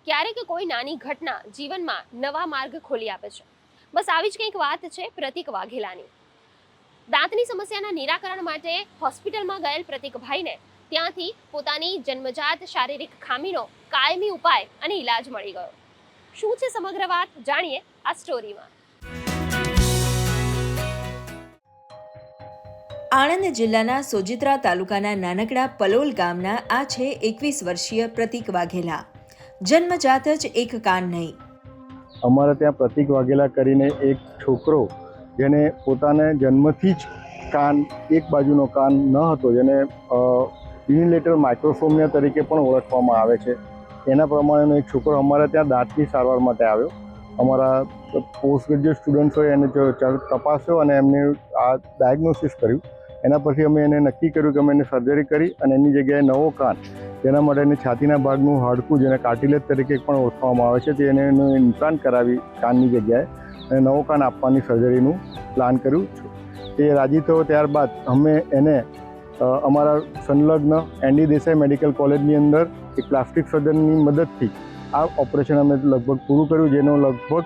ક્યારેક કોઈ નાની ઘટના જીવનમાં નવા માર્ગ ખોલી આપે છે. બસ આવી જ કંઈક વાત છે પ્રતિક વાઘેલાની. દાંતની સમસ્યાના નિરાકરણ માટે હોસ્પિટલમાં ગયેલ પ્રતિકભાઈને ત્યાંથી પોતાની જન્મજાત શારીરિક ખામીનો કાયમી ઉપાય અને ઈલાજ મળી ગયો. શું છે સમગ્ર વાત, જાણીએ આ સ્ટોરીમાં. આણંદ જિલ્લાના સોજિત્રા તાલુકાના નાનકડા પલોલ ગામના આ છે 21 વર્ષીય પ્રતિક વાઘેલા. જન્મજાત જ એક કાન નહીં. અમારે ત્યાં પ્રતિક વાઘેલા કરીને એક છોકરો જેને પોતાને જન્મથી જ કાન એક બાજુનો કાન ન હતો, જેને યુનિલેટરલ માઇક્રોફોમિયા તરીકે પણ ઓળખવામાં આવે છે, એના પ્રમાણેનો એક છોકરો અમારે ત્યાં દાંતની સારવાર માટે આવ્યો. અમારા પોસ્ટ ગ્રેજ્યુએટ સ્ટુડન્ટ્સોએ એને તપાસ્યો અને એમને આ ડાયગ્નોસિસ કર્યું. એના પછી અમે એને નક્કી કર્યું કે અમે એને સર્જરી કરી અને એની જગ્યાએ નવો કાન, જેના માટે એને છાતીના ભાગનું હાડકું, જેને કાર્ટિલેજ તરીકે પણ ઓળખવામાં આવે છે, તે એને ઇમ્પ્લાન્ટ કરાવી કાનની જગ્યાએ અને નવો કાન આપવાની સર્જરીનું પ્લાન કર્યું. તે રાજી થયો. ત્યારબાદ અમે એને અમારા સંલગ્ન એનડી દેસાઈ મેડિકલ કોલેજની અંદર એક પ્લાસ્ટિક સર્જનની મદદથી આ ઓપરેશન અમે લગભગ પૂરું કર્યું, જેનો લગભગ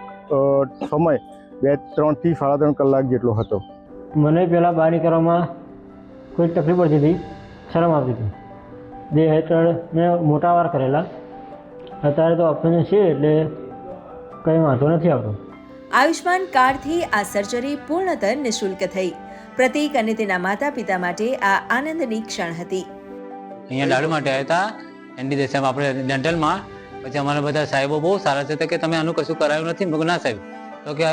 સમય 3 થી 3.5 કલાક જેટલો હતો. મને પહેલાં બહાર નીકળવામાં કોઈ તકલીફ પડતી હતી, શરમ આવતી હતી. 2 હેઠળ મેં મોટા વાર કરેલા. અત્યારે તો ઓપરેશન છે એટલે કંઈ વાંધો નથી આવતો. આયુષ્માન કાર્ડથી આ સર્જરી પૂર્ણતઃ નિઃશુલ્ક થઈ. પ્રતિક અને તેના માતા પિતા માટે આ આનંદની ક્ષણ હતી. અહીંયા દાડુ માટે આવ્યા હતા એનડી દેસાઈમાં, આપણે ડેન્ટલમાં. પછી અમારા બધા સાહેબો બહુ સારા છે કે તમે આનું કશું કરાયું નથી. મેં ના સાહેબ, તો કે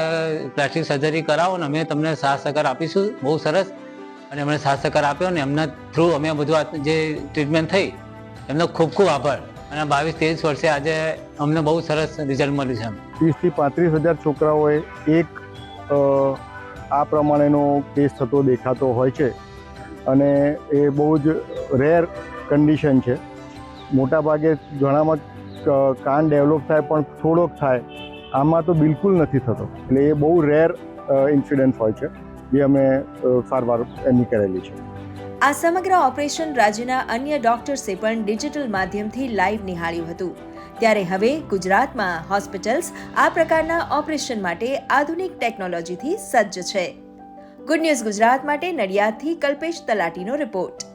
પ્લાસ્ટિક સર્જરી કરાવો ને અમે તમને સાથ સહકાર આપીશું. બહુ સરસ. અને એમણે સાથ સહકાર આપ્યો ને એમના થ્રુ અમે બધું જે ટ્રીટમેન્ટ થઈ એમનો ખૂબ ખૂબ આભાર. અને 22-23 વર્ષે આજે અમને બહુ સરસ રિઝલ્ટ મળ્યું છે. 30,000 થી 35,000 છોકરાઓએ એક આ પ્રમાણેનો કેસ થતો દેખાતો હોય છે અને એ બહુ જ રેર કન્ડિશન છે. મોટાભાગે ઘણામાં કાન ડેવલપ થાય પણ થોડોક થાય, આમાં તો બિલકુલ નથી થતો. એટલે એ બહુ રેર ઇન્સિડન્ટ હોય છે જે અમે સારવાર એની કરેલી છે. આ સમગ્ર ઓપરેશન રાજ્યના અન્ય ડોક્ટર્સે પણ ડિજિટલ માધ્યમથી લાઈવ નિહાળ્યું હતું. ત્યારે હવે ગુજરાતમાં હોસ્પિટલ્સ આ પ્રકારના ઓપરેશન માટે આધુનિક ટેકનોલોજીથી સજ્જ છે. ગુડ ન્યૂઝ ગુજરાત માટે નડિયાદથી કલ્પેશ તલાટીનો રિપોર્ટ.